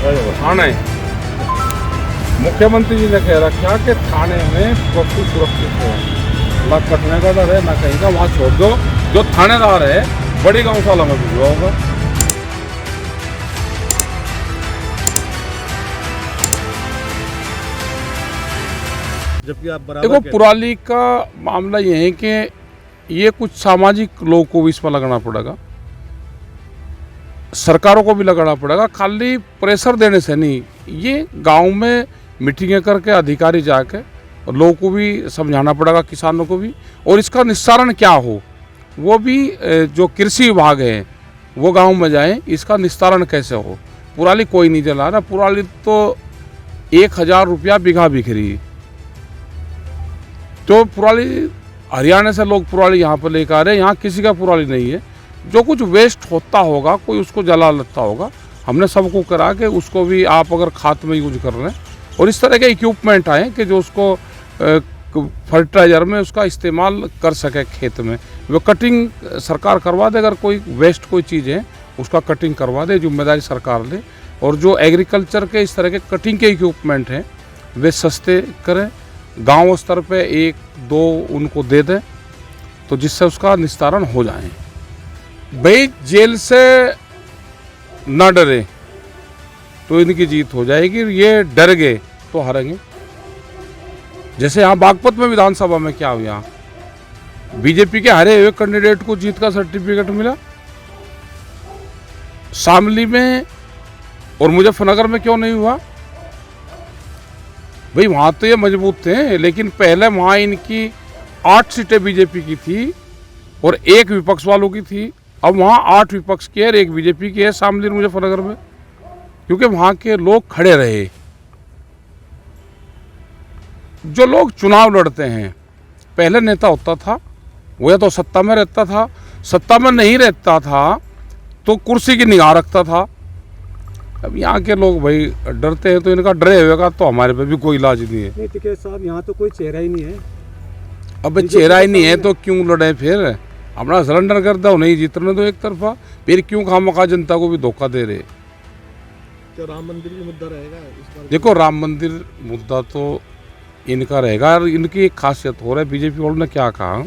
थाने मुख्यमंत्री जी ने कह रखा कि थाने में वस्तु सुरक्षित है, ना कटने का डर है ना कहीं का, वहाँ छोड़ दो। जो थानेदार है बड़ी गौशाला में भिजवा होगा। जबकि आप बराबर देखो पुराली का मामला ये है कि ये कुछ सामाजिक लोगों को भी इसमें लगाना पड़ेगा, सरकारों को भी लगाना पड़ेगा। खाली प्रेशर देने से नहीं, ये गांव में मीटिंगें करके अधिकारी जाके लोगों को भी समझाना पड़ेगा, किसानों को भी, और इसका निस्तारण क्या हो वो भी जो कृषि विभाग है वो गांव में जाएं, इसका निस्तारण कैसे हो। पुराली कोई नहीं जला रहा, पुराली तो 1000 रुपया बीघा बिक रही है। तो पुराली हरियाणा से लोग पुराली यहाँ पर लेकर आ रहे हैं, यहाँ किसी का पुराली नहीं है। जो कुछ वेस्ट होता होगा कोई उसको जला लेता होगा, हमने सबको करा के उसको भी आप अगर खाद में यूज कर रहे हैं, और इस तरह के इक्विपमेंट आए कि जो उसको फर्टिलाइजर में उसका इस्तेमाल कर सके खेत में। वो कटिंग सरकार करवा दे, अगर कोई वेस्ट कोई चीज़ है उसका कटिंग करवा दे, जिम्मेदारी सरकार ले। और जो एग्रीकल्चर के इस तरह के कटिंग के इक्विपमेंट हैं वे सस्ते करें, गांव स्तर पे 1-2 उनको दे दें, तो जिससे उसका निस्तारण हो जाए। भाई जेल से ना डरे तो इनकी जीत हो जाएगी, ये डर गए तो हारेंगे। जैसे यहाँ बागपत में विधानसभा में क्या हुआ, बीजेपी के हारे हुए कैंडिडेट को जीत का सर्टिफिकेट मिला। शामली में और मुजफ्फरनगर में क्यों नहीं हुआ? भाई वहाँ तो ये मजबूत थे, लेकिन पहले वहाँ इनकी 8 सीटें बीजेपी की थी और 1 विपक्ष वालों की थी। अब वहाँ 8 विपक्ष की है और 1 बीजेपी की है शामली मुजफ्फरनगर में, क्योंकि वहाँ के लोग खड़े रहे। जो लोग चुनाव लड़ते हैं, पहले नेता होता था वो या तो सत्ता में रहता था, सत्ता में नहीं रहता था तो कुर्सी की निगाह रखता था। अब यहाँ के लोग भाई डरते हैं, तो इनका डरे हुए का तो हमारे पे भी कोई इलाज नहीं है। नहीं टिकैत साहब, यहाँ तो कोई चेहरा ही नहीं है। अब चेहरा ही नहीं है तो क्यों लड़े फिर? अपना सरेंडर कर दो, नहीं जीतने दो एक तरफा, फिर क्यों खामखा जनता को भी धोखा दे रहे? क्या राम मंदिर भी मुद्दा रहेगा इस बार? देखो राम मंदिर मुद्दा तो इनका रहेगा, और इनकी एक खासियत हो रहा है। बीजेपी वालों ने क्या कहा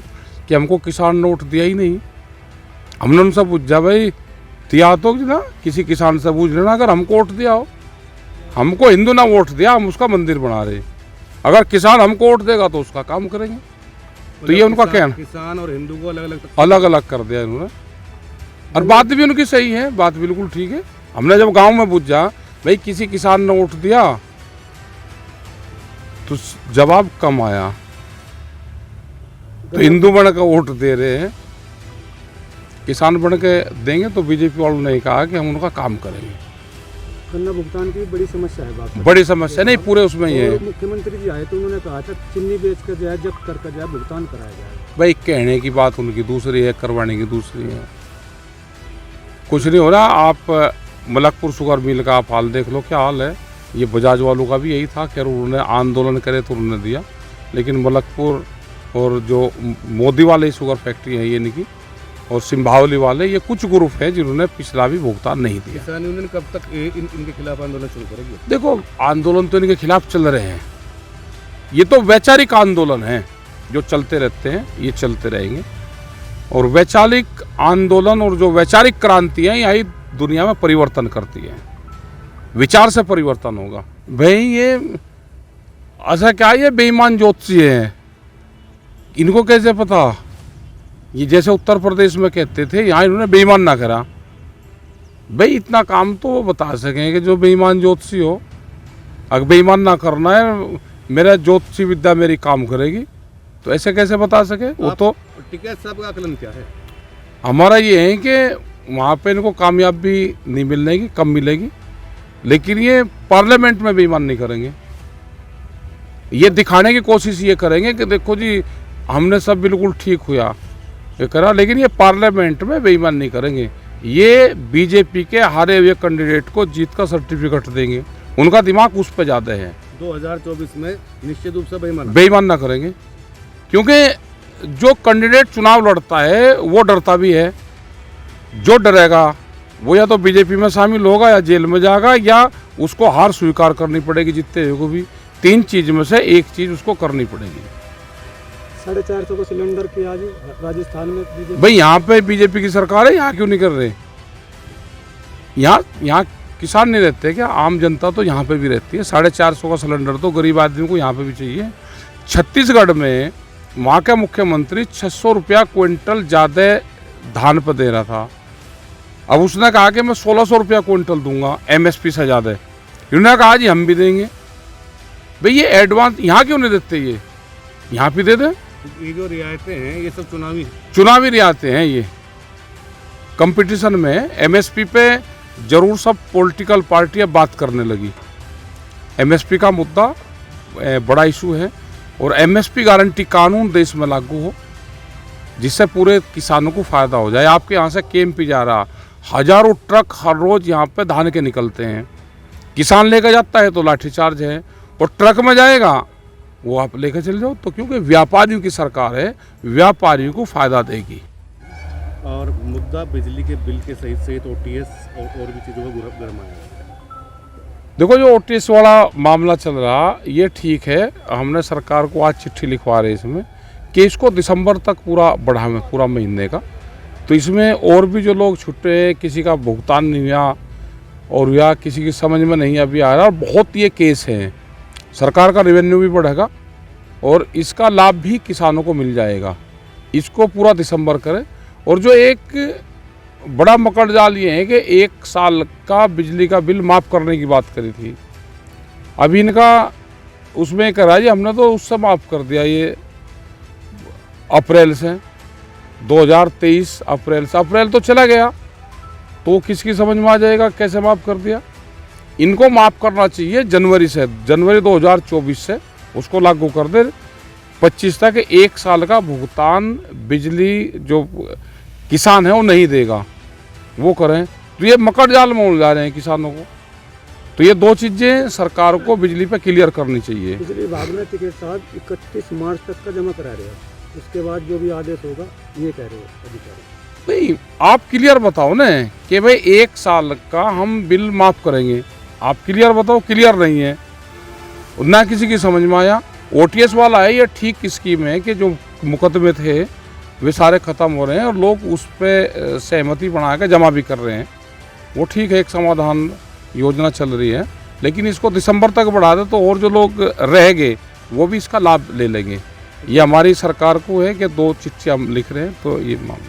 कि हमको किसान ने वोट दिया ही नहीं। हमने उनसे पूछा भाई दिया तो ना, किसी किसान से पूछ लेना, अगर हमको वोट दिया हो, हमको हिंदू ना वोट दिया, हम उसका मंदिर बना रहे। अगर किसान हमको वोट देगा तो उसका काम करेंगे। तो ये उनका कहना, किसान और हिंदू को अलग अलग कर दिया इन्होंने। और बात भी उनकी सही है, बात बिल्कुल ठीक है। हमने जब गांव में पूछा भाई किसी किसान ने वोट दिया, तो जवाब कम आया, तो हिंदू बन के वोट दे रहे हैं, किसान बन के देंगे। तो बीजेपी वालों ने कहा कि हम उनका काम करेंगे। गन्ना भुगतान की बड़ी समस्या है, बात बड़ी समस्या नहीं, पूरे उसमें ही है। मुख्यमंत्री जी आए तो उन्होंने कहा था चीनी बेच कर जाए, जब्त कर जाए, भुगतान कराया जाए। भाई कहने की बात उनकी दूसरी है, करवाने की दूसरी है। कुछ नहीं हो रहा। आप मलकपुर शुगर मिल का आप हाल देख लो, क्या हाल है। ये बजाज वालों का भी यही था, खैर उन्होंने आंदोलन करे तो उन्होंने दिया, लेकिन मलकपुर और जो मोदी वाले शुगर फैक्ट्री है ये इनकी, और सिंभावली वाले, ये कुछ ग्रुप है जिन्होंने पिछला भी भुगतान नहीं दिया। किसान यूनियन कब तक इनके खिलाफ आंदोलन शुरू करेगी? देखो आंदोलन तो इनके खिलाफ चल रहे हैं, ये तो वैचारिक आंदोलन है जो चलते रहते हैं, ये चलते रहेंगे। और वैचारिक आंदोलन और जो वैचारिक क्रांति है यही दुनिया में परिवर्तन करती है, विचार से परिवर्तन होगा। भाई ये ऐसा क्या, ये बेईमान ज्योतिषी है, इनको कैसे पता? ये जैसे उत्तर प्रदेश में कहते थे, यहाँ इन्होंने बेईमान ना करा। भाई इतना काम तो वो बता सकें कि जो बेईमान ज्योतिषी हो, अगर बेईमान ना करना है, मेरा ज्योतिषी विद्या मेरी काम करेगी, तो ऐसे कैसे बता सके? वो तो टिकैत साहब का आकलन क्या है? हमारा ये है कि वहाँ पे इनको कामयाबी नहीं मिलने की, कम मिलेगी, लेकिन ये पार्लियामेंट में बेईमान नहीं करेंगे। ये दिखाने की कोशिश ये करेंगे कि देखो जी हमने सब बिल्कुल ठीक हुआ, ये करा, लेकिन ये पार्लियामेंट में बेईमान नहीं करेंगे। ये बीजेपी के हारे हुए कैंडिडेट को जीत का सर्टिफिकेट देंगे, उनका दिमाग उस पर ज़्यादा है। 2024 में निश्चित रूप से बेईमान ना करेंगे, क्योंकि जो कैंडिडेट चुनाव लड़ता है वो डरता भी है। जो डरेगा वो या तो बीजेपी में शामिल होगा या जेल में जाएगा या उसको हार स्वीकार करनी पड़ेगी जितने को भी। 3 चीज में से एक चीज उसको करनी पड़ेगी। 450 का सिलेंडर की आज राजस्थान में बीजेपी। भाई यहाँ पे बीजेपी की सरकार है, यहाँ क्यों नहीं कर रहे? यहाँ किसान नहीं रहते क्या? आम जनता तो यहाँ पे भी रहती है। 450 का सिलेंडर तो गरीब आदमी को यहाँ पे भी चाहिए। छत्तीसगढ़ में वहाँ का मुख्यमंत्री 600 रुपया क्विंटल ज़्यादा धान पर दे रहा था। अब उसने कहा कि मैं 1600 रुपया क्विंटल दूंगा MSP से ज़्यादा। उन्होंने कहा जी हम भी देंगे। भाई ये एडवांस यहाँ क्यों नहीं देते? ये यहाँ भी दे दें। ये जो रियायतें हैं ये सब चुनावी रियायतें हैं। ये कंपटीशन में MSP पे जरूर सब पॉलिटिकल पार्टियां बात करने लगी। MSP का मुद्दा बड़ा इशू है और MSP गारंटी कानून देश में लागू हो जिससे पूरे किसानों को फायदा हो जाए। आपके यहाँ से KMP जा रहा, हजारों ट्रक हर रोज यहाँ पे धान के निकलते हैं। किसान लेकर जाता है तो लाठीचार्ज है, और ट्रक में जाएगा वो आप लेकर चले जाओ। तो क्योंकि व्यापारियों की सरकार है, व्यापारियों को फायदा देगी। और मुद्दा बिजली के बिल के सहित सहित OTS और भी चीज़ों का गरमाया है। देखो जो OTS वाला मामला चल रहा ये ठीक है। हमने सरकार को आज चिट्ठी लिखवा रहे इसमें कि इसको दिसंबर तक पूरा बढ़ावें, पूरा महीने का। तो इसमें और भी जो लोग छुट्टे, किसी का भुगतान नहीं हुआ और या किसी की समझ में नहीं अभी आ रहा, और बहुत ये केस हैं। सरकार का रेवेन्यू भी बढ़ेगा और इसका लाभ भी किसानों को मिल जाएगा। इसको पूरा दिसंबर करें। और जो एक बड़ा मकड़ जाल ये है कि 1 साल का बिजली का बिल माफ़ करने की बात करी थी। अभी इनका उसमें करा जी हमने तो उससे माफ़ कर दिया। ये अप्रैल से 2023 अप्रैल से, अप्रैल तो चला गया तो किसकी समझ में आ जाएगा कैसे माफ़ कर दिया। इनको माफ़ करना चाहिए जनवरी से, जनवरी 2024 से उसको लागू कर दे। 25 तक 1 साल का भुगतान बिजली जो किसान है वो नहीं देगा, वो करें। तो ये मकड़ जाल में उलझा रहे हैं किसानों को। तो ये 2 चीज़ें सरकार को बिजली पे क्लियर करनी चाहिए। बिजली विभाग ने टिकट साहब 31 मार्च तक का जमा करा रहे हैं, उसके बाद जो भी आदेश होगा ये कह रहे हैं अधिकारी। नहीं, आप क्लियर बताओ ना कि भाई 1 साल का हम बिल माफ़ करेंगे। आप क्लियर बताओ। क्लियर नहीं है, ना किसी की समझ में आया। OTS वाला है ये ठीक स्कीम है कि जो मुकदमे थे वे सारे ख़त्म हो रहे हैं और लोग उस पर सहमति बना के जमा भी कर रहे हैं। वो ठीक है, एक समाधान योजना चल रही है। लेकिन इसको दिसंबर तक बढ़ा दे तो और जो लोग रह गए वो भी इसका लाभ ले लेंगे। ये हमारी सरकार को है कि 2 चिट्ठियाँ हम लिख रहे हैं। तो ये मामला